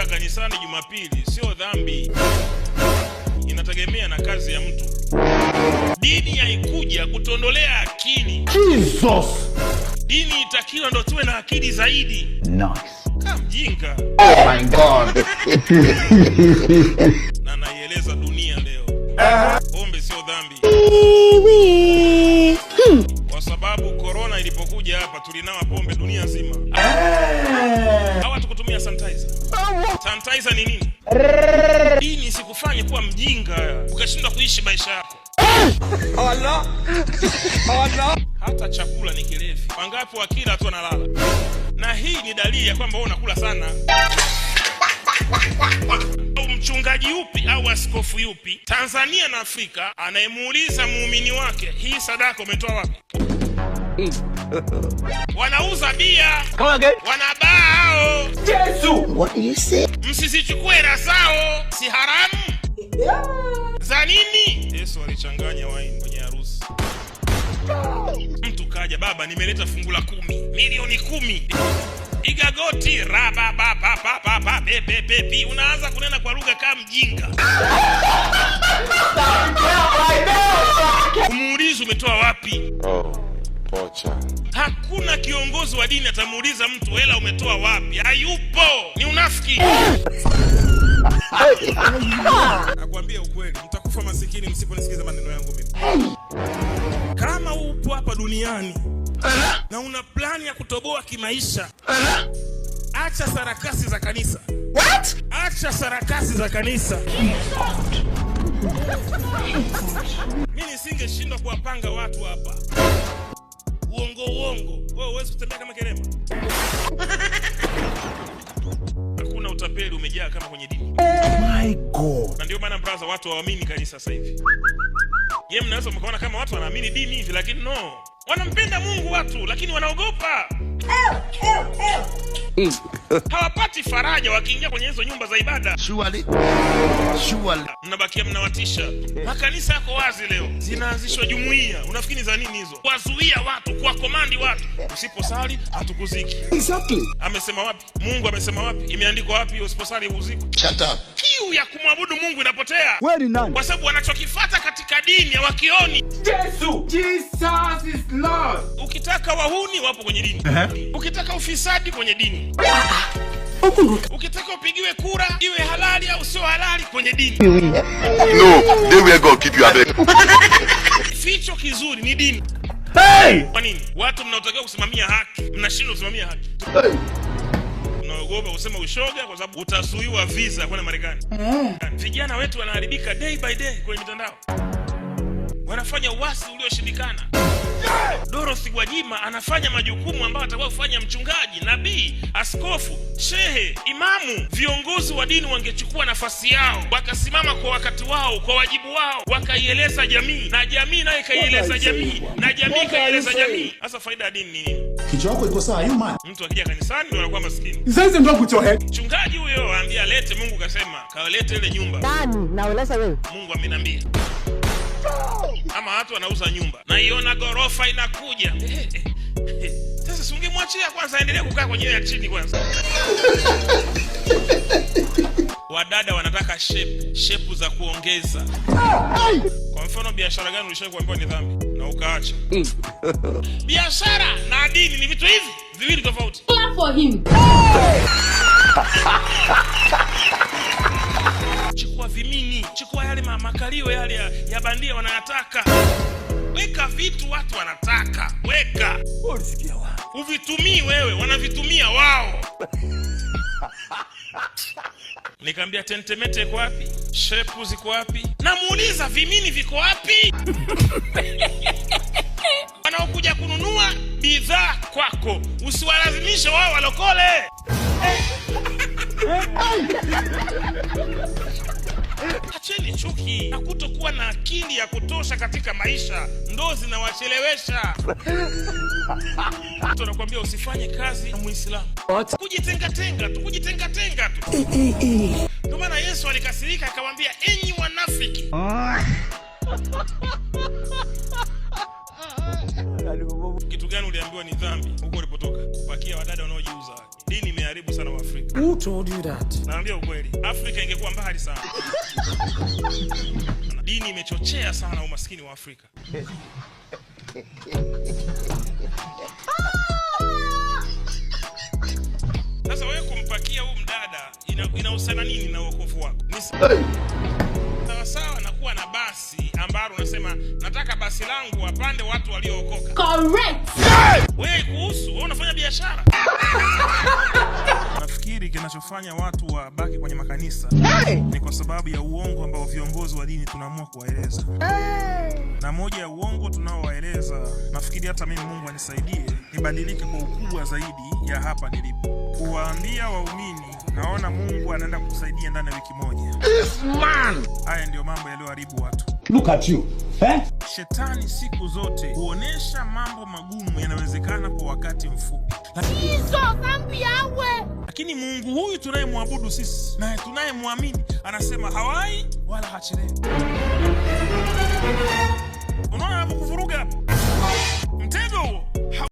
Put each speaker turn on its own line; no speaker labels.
kanisani Jumapili sio dhambi. Inategemea na kazi ya mtu. Dini haikuja kutuondolea akili.
Jesus.
Dini itakiwa ndo tuwe na akili zaidi.
Nice.
Kama mjinga.
Oh my God.
Na naieleza dunia leo. Pombe sio dhambi. Kwa sababu corona ilipokuja hapa tulinawa pombe dunia nzima. Hawa tukutumia sanitizer. Sanitizer ni nini? Dini sikufanye kuwa mjinga ukashindwa kuishi maisha yako. Allah. Allah. Hata chakula ni kilevi. Wangapi wakila tu wanalala. Na hii ni dalili ya kwamba wewe unakula sana. Mchungaji yupi au askofu yupi Tanzania na Afrika anayemuuliza muumini wake hii sadaka umetoa wapi? Wanauza bia. Wanabaa hao.
Yesu. What do you say?
Msisichukue hela zao. Si haramu. Za nini? Yesu alichanganya wine kwenye harusi. Mtu kaja, baba nimeleta fungu la 10, milioni 10. Piga goti, raba baba baba bebe. Unaanza kunena kwa lugha kama mjinga. Umuulize umetoa wapi?
Pocha.
Hakuna kiongozi wa dini atamuuliza mtu hela umetoa wapi. Hayupo. Ni unafiki. Nakwambia ukweli, mtakufa masikini msiponisikiza maneno yangu mimi. Kama upo hapa duniani na una plani ya kutoboa kimaisha, acha sarakasi za kanisa.
What?
Acha sarakasi za kanisa. Mimi nisingeshindwa kuwapanga watu hapa. Uongo. Wewe huwezi kutembea kama kerema. Hakuna utapeli umejaa kama kwenye dini.
My God.
Na ndio maana brother watu hawaamini kanisa sasa hivi. Yeye mnaweza mkaona kama watu wanaamini dini hivi, lakini no. Wanampenda Mungu watu, lakini wanaogopa. Hawapati faraja wakiingia kwenye hizo nyumba za ibada.
Surely.
Mnabakia mnawatisha. Makanisa yako wazi leo. Zinaanzishwa jumuiya. Unafikiri za nini hizo? Kuwazuia watu, kuwakomandi watu. Usiposali hatukuziki.
Exactly.
Amesema wapi? Mungu amesema wapi? Imeandikwa wapi usiposali huziki?
Shut up.
Kiu ya kumwabudu Mungu inapotea.
Wewe ni nani?
Kwa sababu wanachokifuata katika dini hawakioni.
Yesu. Jesus is Lord.
Ukitaka wahuni wapo kwenye dini. Ukitaka ufisadi kwenye dini. Ukitaka upigiwe kura iwe halali au sio halali kwenye dini.
No, they will go keep you away.
Ficho kizuri ni dini.
Hey!
Kwa nini? Watu mnaotakiwa kusimamia haki, mnashindwa kusimamia haki. Mnaogopa kusema ushoga kwa sababu utazuiwa visa kwenda Marekani. Vijana wetu wanaharibika day by day kwenye mitandao. Wanafanya uasi ulioshindikana. Dorothy Gwajima anafanya majukumu ambayo atakuwa kufanya mchungaji, nabii, askofu, shehe, imamu. Viongozi wa dini wangechukua nafasi yao, wakasimama kwa wakati wao, kwa wajibu wao, wakaieleza jamii, na jamii nayo ikaieleza jamii, na jamii ikaieleza jamii. Sasa faida ya dini ni nini?
Kichwa chako iko sawa, you man.
Mtu akija kanisani ndio anakuwa maskini.
Sasa ndio kucho head.
Mchungaji huyo aambia lete, Mungu kasema, kalete ile nyumba.
Nani? Naeleza wewe.
Mungu ameniambia. Ama watu wanauza nyumba. Na iona gorofa inakuja. Sasa sungemwachia kwanza aendelee kukaa kwenye ya chini kwanza. Wadada wanataka shape za kuongeza. Kwa mfano biashara gani ulishakuambiwa ni dhambi na ukaacha? Biashara na dini ni vitu hivi viwili tofauti.
Clap for him.
Chukua vimini, chukua yale makalio yale ya bandia wanayataka. Weka vitu watu wanataka. Weka.
Ulisikia wapi?
Uvitumii wewe, wanavitumia wao. Nikamwambia tentemete iko wapi? Shepu ziko wapi? Namuuliza vimini viko wapi? Wanaokuja kununua bidhaa kwako, usiwalazimishe wao walokole. Acheni chuki na kutokuwa na akili ya kutosha katika maisha, ndo zinawachelewesha. Mtu anakuambia usifanye kazi na Muislamu. Kujitenga tu. Ndio maana Yesu alikasirika akamwambia enyi wanafiki. Kitu gani uliambiwa ni dhambi huko ulipotoka? Kupakia wadada wanaojiuza. Dini imeharibu sana Waafrika.
Who told you that?
Naambia ukweli, Afrika ingekuwa mbali sana. Dini imechochea sana umaskini wa Afrika. Sasa wewe kumpakia huyu mdada inahusiana nini na wokovu wako? Ni sawa na kuwa na basi ambalo unasema nataka basi langu wapande watu waliookoka.
Correct.
Wewe kuhusu, wewe unafanya biashara. Nafikiri kinachofanya watu wabaki kwenye makanisa ni kwa sababu ya uongo ambao viongozi wa dini tunaamua kuwaeleza. Na moja ya uongo tunaowaeleza, nafikiri hata mimi Mungu anisaidie nibadilike kwa ukubwa zaidi ya hapa nilipo. Kuwaambia waumini naona Mungu anaenda kukusaidia ndani ya wiki moja.
This man.
Haya ndio mambo yaliyoharibu watu.
Look at you.
Shetani siku zote huonesha mambo magumu yanawezekana kwa wakati mfupi. Lakini Mungu huyu tunayemwabudu sisi na tunayemwamini anasema hawai wala hachelewi. Unaona